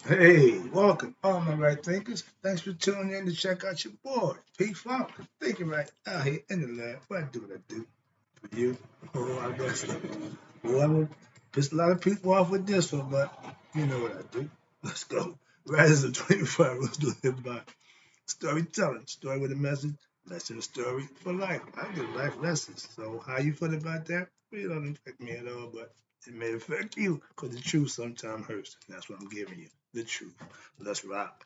Hey, welcome, all my right thinkers. Thanks for tuning in to check out your boy, P Funk. Thinking right out here in the lab. What I do for you. Oh, I guess so. Well, I will piss a lot of people off with this one, but you know what I do. Let's go. Riders of 25 Rules to Live By. Storytelling, story with a message, lesson story for life. I give life lessons. So how you feel about that? Well, it don't affect me at all, but it may affect you because the truth sometimes hurts. And that's what I'm giving you. The truth. Let's rock.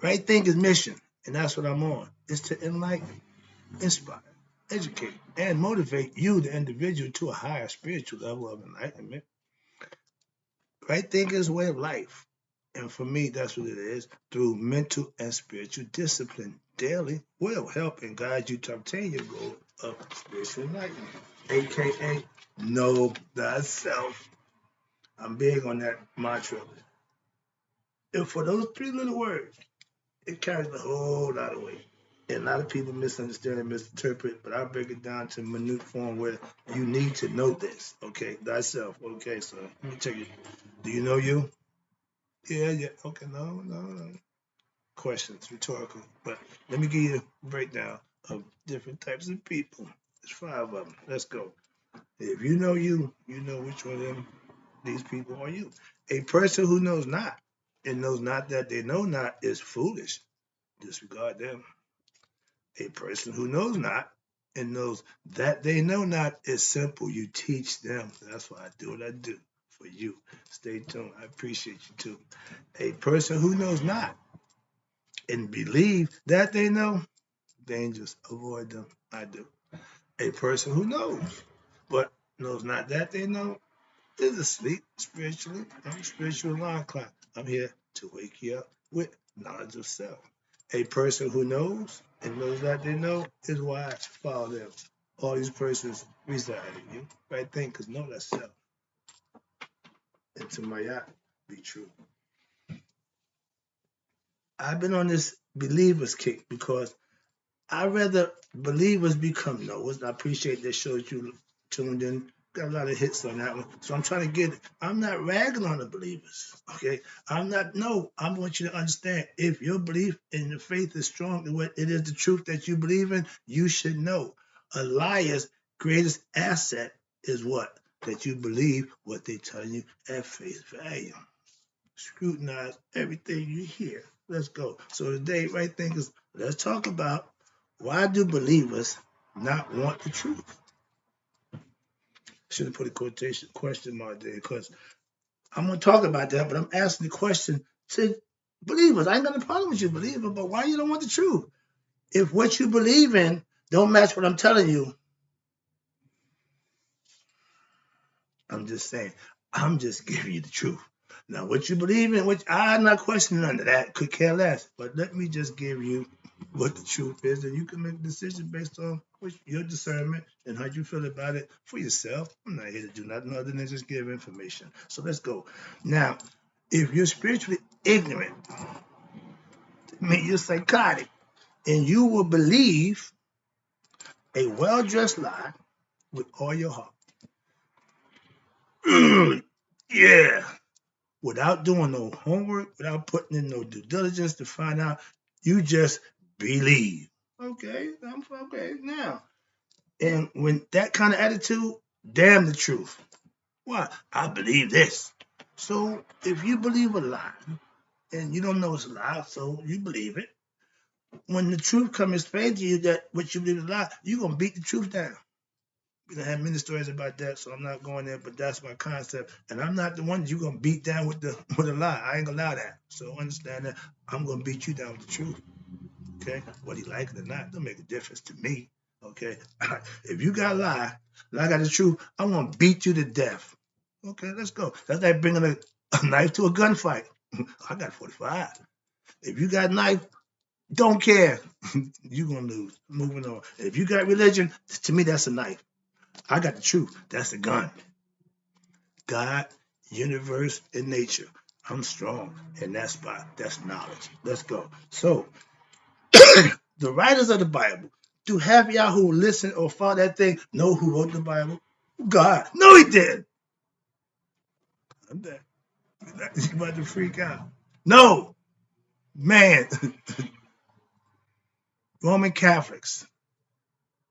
Right Thinker's mission, and that's what I'm on, is to enlighten, inspire, educate, and motivate you, the individual, to a higher spiritual level of enlightenment. Right Thinker's way of life. And for me, that's what it is. Through mental and spiritual discipline, daily will help and guide you to obtain your goal of spiritual enlightenment, aka know thyself. I'm big on that mantra. And for those three little words, it carries a whole lot of weight. And a lot of people misunderstand and misinterpret, but I break it down to minute form where you need to know this. Okay, thyself. Okay, so let me tell you. Do you know you? Yeah, yeah. Okay, no. Questions, rhetorical. But let me give you a breakdown of different types of people. There's five of them. Let's go. If you know you, you know which one of them these people are you. A person who knows not and knows not that they know not is foolish. Disregard them. A person who knows not and knows that they know not is simple. You teach them. That's why I do what I do for you. Stay tuned. I appreciate you too. A person who knows not and believe that they know, dangerous. Avoid them. I do. A person who knows, but knows not that they know, is asleep spiritually. I'm a spiritual alarm clock. I'm here to wake you up with knowledge of self. A person who knows and knows that they know is wise. Follow them. All these persons reside in you. Right thing, because know that self. And to my yacht, be true. I've been on this believers kick because I rather believers become knowers. I appreciate that shows you tuned in. Got a lot of hits on that one. So I'm trying to get it. I'm not ragging on the believers. Okay. I'm not, no, I want you to understand if your belief in the faith is strong and what it is the truth that you believe in, you should know. A liar's greatest asset is what? That you believe what they tell you at face value. Scrutinize everything you hear. Let's go. So today, right thing is let's talk about why do believers not want the truth? Should have put a quotation question mark there because I'm gonna talk about that, but I'm asking the question to believers. I ain't got a problem with you, believer, but why you don't want the truth? If what you believe in don't match what I'm telling you, I'm just saying, I'm just giving you the truth. Now, what you believe in, which I'm not questioning none of that, could care less. But let me just give you what the truth is, and you can make a decision based on your discernment and how you feel about it for yourself. I'm not here to do nothing other than just give information. So let's go. Now, if you're spiritually ignorant, I mean you're psychotic, and you will believe a well-dressed lie with all your heart. Yeah, without doing no homework, without putting in no due diligence to find out. You just believe. Okay, I'm okay now. And when that kind of attitude, damn the truth. Why? I believe this. So if you believe a lie and you don't know it's a lie, so you believe it. When the truth comes explain to you that what you believe is a lie, you're gonna beat the truth down. We don't have many stories about that, so I'm not going there. But that's my concept, and I'm not the one you're gonna beat down with the with a lie. I ain't gonna allow that. So understand that I'm gonna beat you down with the truth. Okay, whether you like it or not, don't make a difference to me. Okay, if you got a lie and I got the truth, I'm gonna beat you to death. Okay, let's go. That's like bringing a knife to a gunfight. I got 45. If you got a knife, don't care. You're gonna lose. Moving on. If you got religion, to me that's a knife. I got the truth. That's a gun. God, universe, and nature. I'm strong in that spot. That's knowledge. Let's go. So, the writers of the Bible, do half y'all who listen or follow that thing know who wrote the Bible? God. No, he did. I'm there. You about to freak out. No, man. Roman Catholics,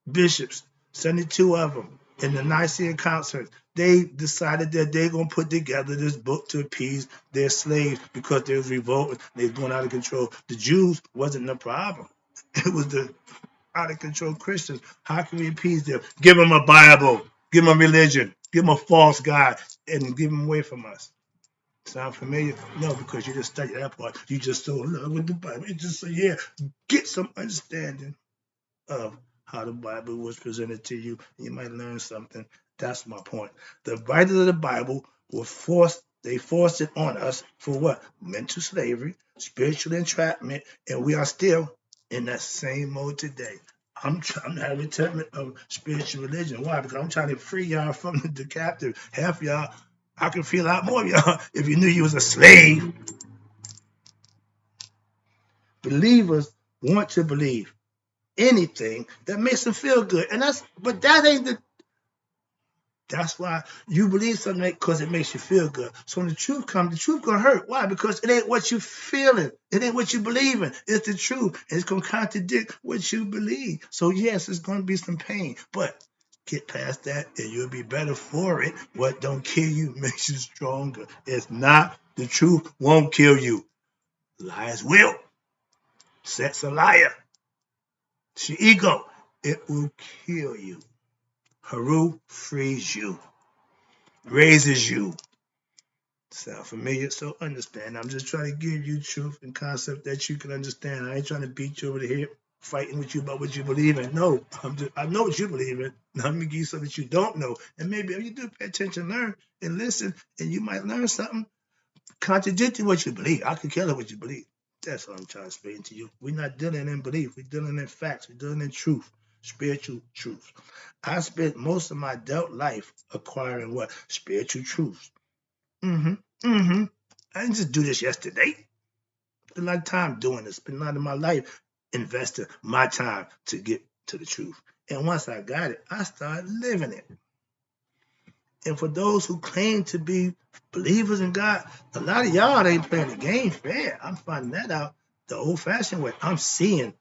bishops, 72 of them, in the Nicene Council, they decided that they're going to put together this book to appease their slaves because they was revolting. They was going out of control. The Jews wasn't the problem. It was the out of control Christians. How can we appease them? Give them a Bible. Give them a religion. Give them a false God and give them away from us. Sound familiar? No, because you just study that part. You just so in love with the Bible. You just say, yeah, get some understanding of how the Bible was presented to you. You might learn something. That's my point. The writers of the Bible were forced, they forced it on us for what? Mental slavery, spiritual entrapment, and we are still in that same mode today. I'm having resentment of spiritual religion. Why? Because I'm trying to free y'all from the captive. Half y'all, I can feel a lot more of y'all if you knew you was a slave. Believers want to believe anything that makes them feel good. And but that ain't that's why you believe something because it makes you feel good. So when the truth comes, the truth gonna hurt. Why? Because it ain't what you feeling. It ain't what you believe in. It's the truth. It's gonna contradict what you believe. So yes, it's gonna be some pain, but get past that and you'll be better for it. What don't kill you makes you stronger. It's not the truth won't kill you. Lies will. Sex a liar. It's your ego. It will kill you. Haru frees you, raises you. Sound familiar? So understand. I'm just trying to give you truth and concept that you can understand. I ain't trying to beat you over the head, fighting with you about what you believe in. No, I know what you believe in. Now I'm gonna give you something that you don't know. And maybe if you do pay attention, learn and listen, and you might learn something contradicting what you believe. I could care what you believe. That's what I'm trying to explain to you. We're not dealing in belief. We're dealing in facts. We're dealing in truth, spiritual truth. I spent most of my adult life acquiring what? Spiritual truths. Mm-hmm. Mm-hmm. I didn't just do this yesterday. Spent a lot of time doing this. Spent a lot of my life investing my time to get to the truth. And once I got it, I started living it. And for those who claim to be believers in God, a lot of y'all ain't playing the game fair. I'm finding that out the old-fashioned way. I'm seeing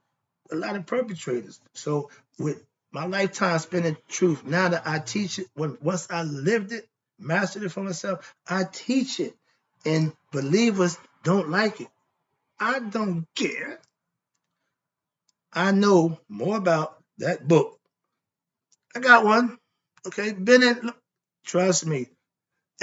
a lot of perpetrators. So with my lifetime spending truth, now that I teach it, once I lived it, mastered it for myself, I teach it. And believers don't like it. I don't care. I know more about that book. I got one. Okay, been in. Trust me.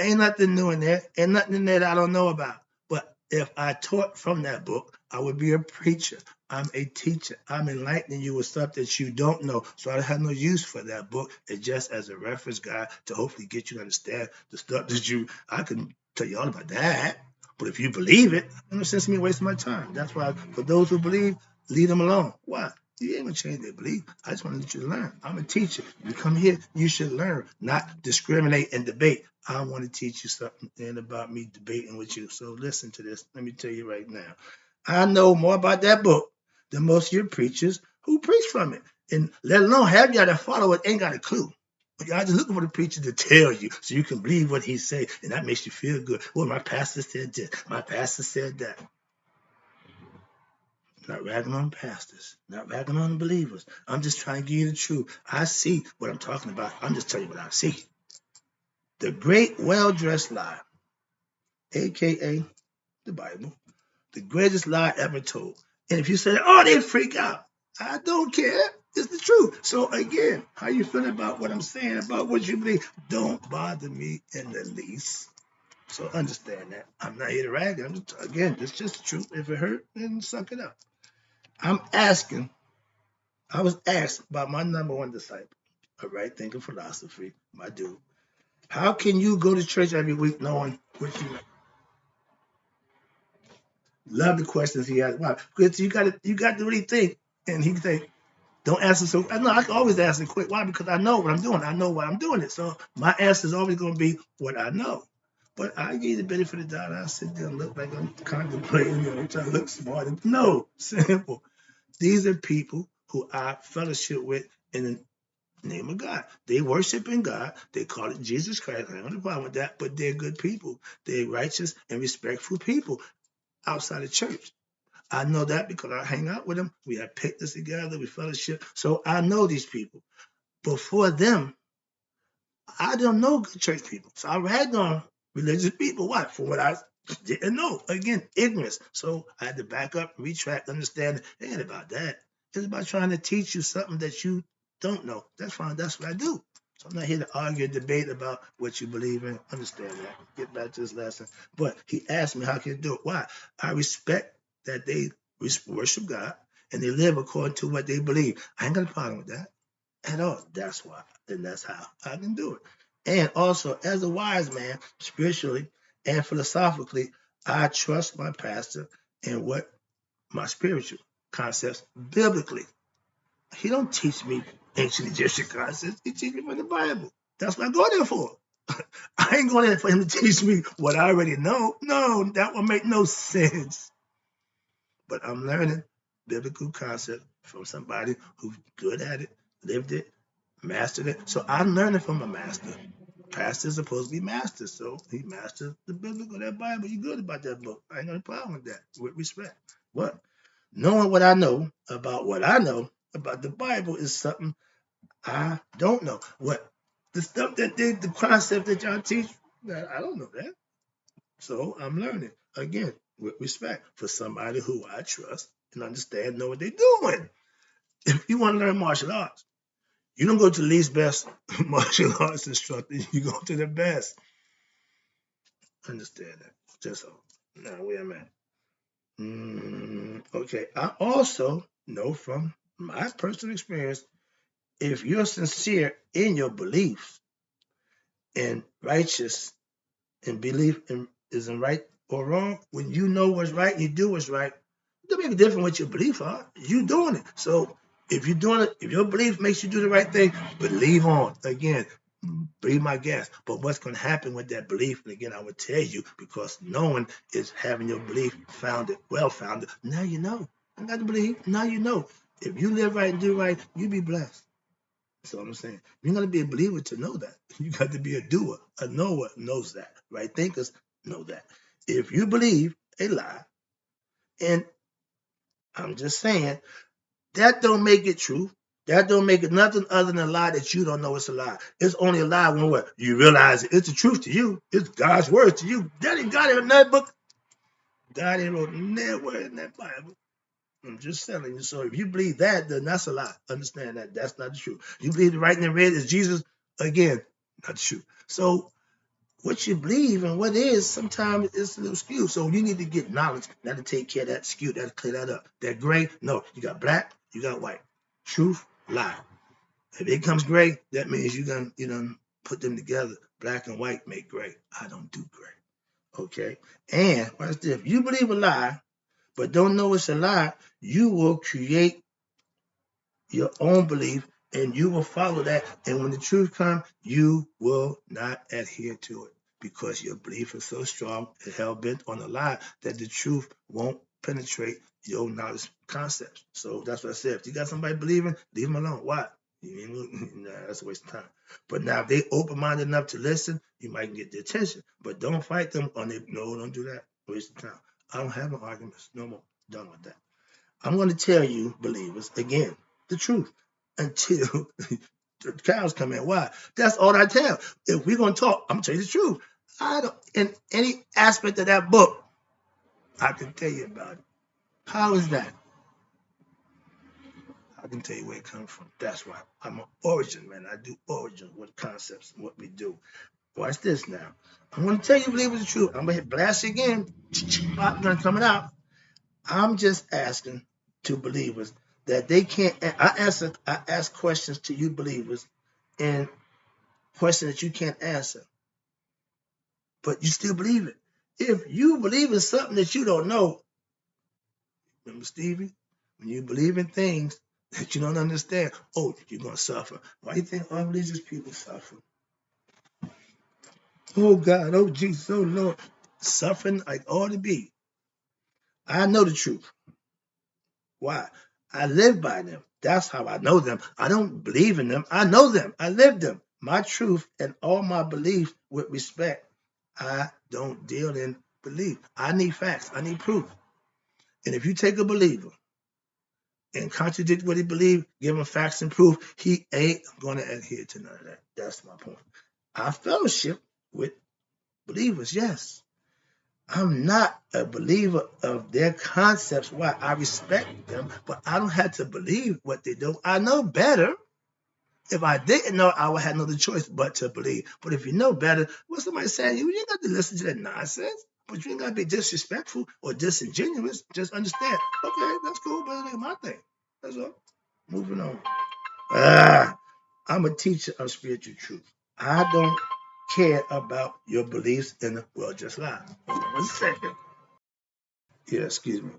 Ain't nothing new in there. Ain't nothing in there that I don't know about. But if I taught from that book, I would be a preacher. I'm a teacher. I'm enlightening you with stuff that you don't know. So I have no use for that book. It's just as a reference guide to hopefully get you to understand the stuff that I can tell you all about that. But if you believe it, no sense in me wasting my time. That's why for those who believe, leave them alone. Why? You ain't gonna change their belief. I just want to let you learn. I'm a teacher. You come here, you should learn, not discriminate and debate. I want to teach you something about me debating with you. So listen to this. Let me tell you right now. I know more about that book than most of your preachers who preach from it. And let alone have y'all that follow it ain't got a clue. Y'all just looking for the preacher to tell you so you can believe what he say, and that makes you feel good. Well, my pastor said this, my pastor said that. Not ragging on pastors, not ragging on believers. I'm just trying to give you the truth. I see what I'm talking about. I'm just telling you what I see. The great well-dressed lie, aka the Bible, the greatest lie ever told. And if you say, oh, they freak out, I don't care. It's the truth. So again, how you feeling about what I'm saying, about what you believe? Don't bother me in the least. So understand that. I'm not here to rag. Again, it's just the truth. If it hurt, then suck it up. I was asked by my number one disciple, a right thinking philosophy, my dude, how can you go to church every week knowing what you know? Love the questions he asked. Why? Because you got to really think. And he say, don't answer so. I know I can always answer quick. Why? Because I know what I'm doing. I know why I'm doing it. So my answer is always going to be what I know. But I give you the benefit of the doubt. I sit there and look like I'm contemplating, trying to look smart. No, simple. These are people who I fellowship with in Name of God. They worship in God. They call it Jesus Christ. I don't have a problem with that, but they're good people. They're righteous and respectful people outside of church. I know that because I hang out with them. We have picnics together, we fellowship. So I know these people. Before them, I don't know good church people. So I ragged on religious people. Why? For what I didn't know. Again, ignorance. So I had to back up, retract, understand. It ain't about that. It's about trying to teach you something that you don't know. That's fine. That's what I do. So I'm not here to argue and debate about what you believe in. Understand that. Get back to this lesson. But he asked me how can you do it. Why? I respect that they worship God and they live according to what they believe. I ain't got a problem with that at all. That's why, and that's how I can do it. And also, as a wise man, spiritually and philosophically, I trust my pastor and what my spiritual concepts biblically. He don't teach me ancient Egyptian concepts. He teaches me from the Bible. That's what I go there for. I ain't going there for him to teach me what I already know. No, that would make no sense. But I'm learning biblical concept from somebody who's good at it, lived it, mastered it. So I'm learning from a master. Pastor's supposed to be master, so he mastered the biblical, that Bible. You good about that book. I ain't got a problem with that, with respect. What? Knowing what I know about the Bible is something I don't know. What? The stuff that the concept that y'all teach, I don't know that. So I'm learning again with respect for somebody who I trust and understand, know what they're doing. If you want to learn martial arts, you don't go to the least best martial arts instructor. You go to the best. Understand that. Just so. Now, wait a minute. Okay. I also know from my personal experience, if you're sincere in your beliefs and righteous and belief in isn't right or wrong, when you know what's right and you do what's right, it don't make a difference what your beliefs are. You doing it. So if you're doing it, if your belief makes you do the right thing, believe on. Again, be my guest. But what's going to happen with that belief? And again, I would tell you because knowing is having your belief founded, well founded. Now you know. I got to believe. Now you know. If you live right and do right, you be blessed. That's all I'm saying. You're going to be a believer to know that. You got to be a doer. A knower knows that. Right thinkers know that. If you believe a lie, and I'm just saying, that don't make it true. That don't make it nothing other than a lie that you don't know it's a lie. It's only a lie when what? You realize it's the truth to you. It's God's word to you. That ain't God in that book. God ain't wrote that word in that Bible. I'm just telling you. So if you believe that, then that's a lie. Understand that. That's not the truth. You believe the writing in red is Jesus, again, not the truth. So what you believe and what is, sometimes it's a little skewed. So you need to get knowledge. That'll take care of that skew. That'll clear that up. That gray, no. You got black, you got white. Truth, lie. If it comes gray, that means you done put them together. Black and white make gray. I don't do gray. Okay? And watch this. If you believe a lie, but don't know it's a lie, you will create your own belief and you will follow that. And when the truth comes, you will not adhere to it because your belief is so strong and hell bent on a lie that the truth won't penetrate your knowledge concepts. So that's what I said. If you got somebody believing, leave them alone. Why? Nah, that's a waste of time. But now if they open-minded enough to listen, you might get their attention. But don't fight them on their no, don't do that. Waste of time. I don't have no arguments. No more. Done with that. I'm going to tell you, believers, again, the truth until the cows come in. Why? That's all I tell. If we're going to talk, I'm going to tell you the truth. I don't, in any aspect of that book, I can tell you about it. How is that? I can tell you where it comes from. That's why I'm an origin man. I do origin with concepts and what we do. Watch this now. I'm going to tell you, believers, the truth. I'm going to hit blast again. Popcorn coming out. I'm just asking to believers that they can't. I ask questions to you believers, and questions that you can't answer, but you still believe it. If you believe in something that you don't know, remember Stevie, when you believe in things that you don't understand, oh, you're gonna suffer. Why do you think all religious people suffer? Oh God, oh Jesus, oh Lord, suffering like ought to be. I know the truth. Why? I live by them. That's how I know them. I don't believe in them. I know them. I live them. My truth and all my beliefs with respect. I don't deal in belief. I need facts. I need proof. And if you take a believer and contradict what he believes, give him facts and proof, he ain't going to adhere to none of that. That's my point. I fellowship with believers, yes. I'm not a believer of their concepts. Why? I respect them, but I don't have to believe what they do. I know better. If I didn't know, I would have no other choice but to believe. But if you know better, what somebody saying, you ain't got to listen to that nonsense. But you ain't got to be disrespectful or disingenuous. Just understand. Okay, that's cool, but it ain't my thing. That's all. Moving on. I'm a teacher of spiritual truth. I don't care about your beliefs in the world just lie. Hold on 1 second. Yeah, excuse me.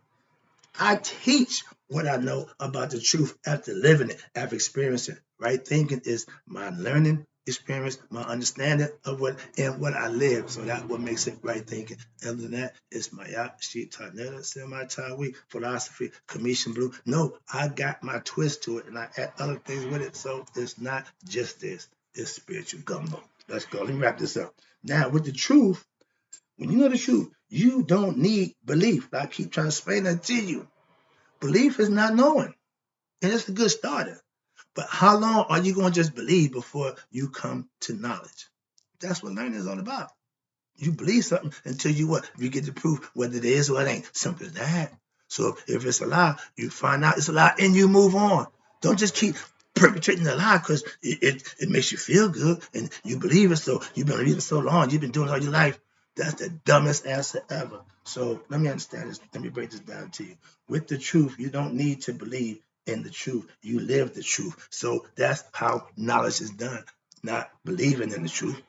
I teach what I know about the truth after living it, after experiencing it. Right thinking is my learning experience, my understanding of what I live. So that's what makes it right thinking. Other than that, it's my sheet tarnetta, semi-tawi, philosophy, commission blue. No, I got my twist to it and I add other things with it. So it's not just this, it's spiritual gumbo. Let's go. Let me wrap this up. Now, with the truth, when you know the truth, you don't need belief. I keep trying to explain that to you. Belief is not knowing, and it's a good starter. But how long are you going to just believe before you come to knowledge? That's what learning is all about. You believe something until you what? You get the proof whether it is or it ain't. Simple as that. So if it's a lie, you find out it's a lie and you move on. Don't just keep perpetrating the lie because it makes you feel good and you believe it. So you've been believing so long, you've been doing it all your life. That's the dumbest answer ever. So let me understand this. Let me break this down to you. With the truth, you don't need to believe in the truth. You live the truth. So that's how knowledge is done. Not believing in the truth.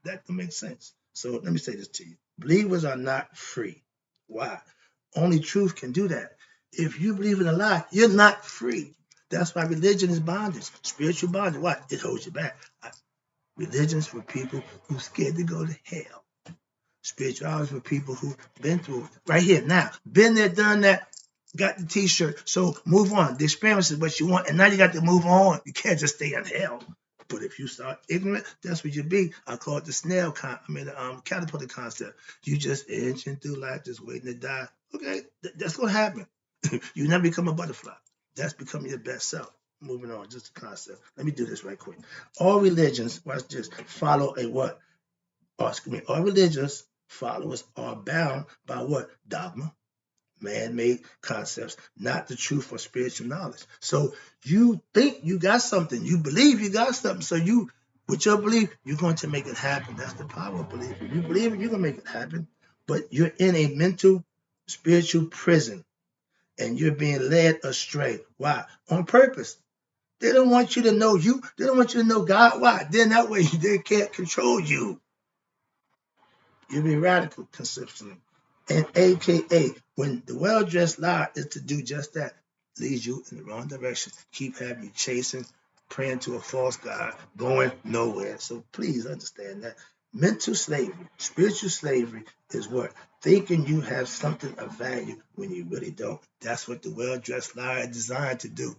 That can make sense. So let me say this to you. Believers are not free. Why? Only truth can do that. If you believe in a lie, you're not free. That's why religion is bondage, spiritual bondage. Why? It holds you back. Religion's for people who's scared to go to hell. Spirituality for people who've been through it. Right here, now. Been there, done that, got the t-shirt. So move on. The experience is what you want, and now you got to move on. You can't just stay in hell. But if you start ignorant, that's what you be. I call it the caterpillar concept. You just inching through life, just waiting to die. Okay, that's gonna happen. You never become a butterfly. That's becoming your best self. Moving on, just a concept. Let me do this right quick. All religions, watch this, follow a what? All religious followers are bound by what? Dogma, man-made concepts, not the truth or spiritual knowledge. So you think you got something, you believe you got something. So you, with your belief, you're going to make it happen. That's the power of belief. If you believe it, you're gonna make it happen. But you're in a mental, spiritual prison, and you're being led astray. Why? On purpose. They don't want you to know you. They don't want you to know God. Why? Then that way they can't control you. You'll be radical consistently. And AKA, when the well-dressed lie is to do just that, leads you in the wrong direction. Keep having you chasing, praying to a false God, going nowhere. So please understand that mental slavery, spiritual slavery is what? Thinking you have something of value when you really don't. That's what the well-dressed lie is designed to do.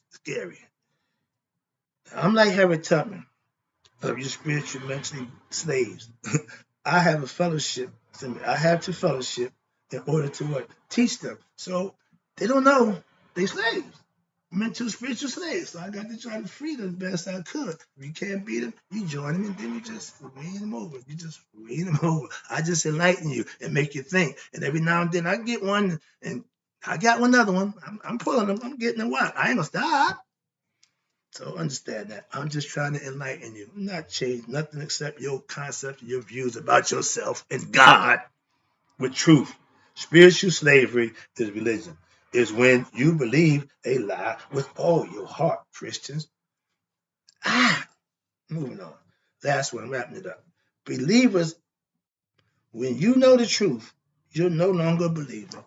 Scary. I'm like Harriet Tubman of your spiritual mentally slaves. I have a fellowship. I have to fellowship in order to what? Teach them. So they don't know they slaves. Mental spiritual slaves. So I got to try to free them the best I could. If you can't beat them, you join them and then you just rein them over. You just rein them over. I just enlighten you and make you think. And every now and then I get one and I got another one. I'm pulling them. I'm getting them what? I ain't gonna stop. So understand that. I'm just trying to enlighten you, not change nothing except your concepts and your views about yourself and God with truth. Spiritual slavery is religion. Is when you believe a lie with all your heart, Christians. Moving on. Last one, wrapping it up. Believers, when you know the truth, you're no longer a believer.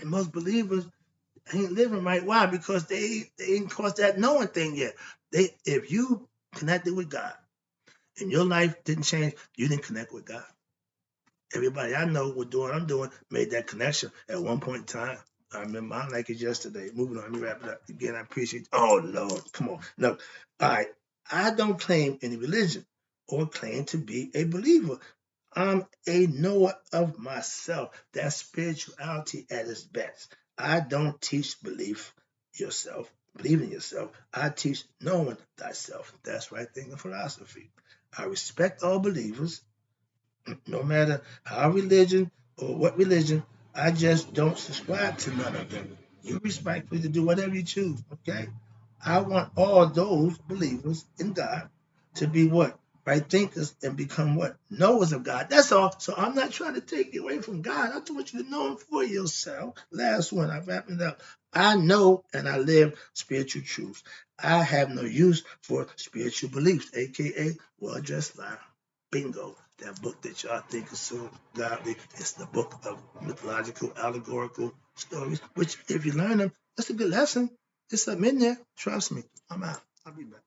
And most believers ain't living right. Why? Because they ain't crossed that knowing thing yet. If you connected with God and your life didn't change, you didn't connect with God. Everybody I know was doing what I'm doing, made that connection at one point in time. I remember I'm like it yesterday. Moving on, let me wrap it up. Again, I appreciate you. Oh Lord, come on. No. All right. I don't claim any religion or claim to be a believer. I'm a knower of myself. That's spirituality at its best. I don't teach believe in yourself. I teach knowing thyself. That's right thinking philosophy. I respect all believers, no matter how religion or what religion. I just don't subscribe to none of them. You respectfully to do whatever you choose, okay? I want all those believers in God to be what? Right thinkers and become what? Knowers of God. That's all. So I'm not trying to take you away from God. I just want you to know Him for yourself. Last one, I'm wrapping it up. I know and I live spiritual truths. I have no use for spiritual beliefs, aka well-dressed lie. Bingo. That book that y'all think is so godly, it's the book of mythological, allegorical stories, which if you learn them, that's a good lesson. There's something in there. Trust me. I'm out. I'll be back.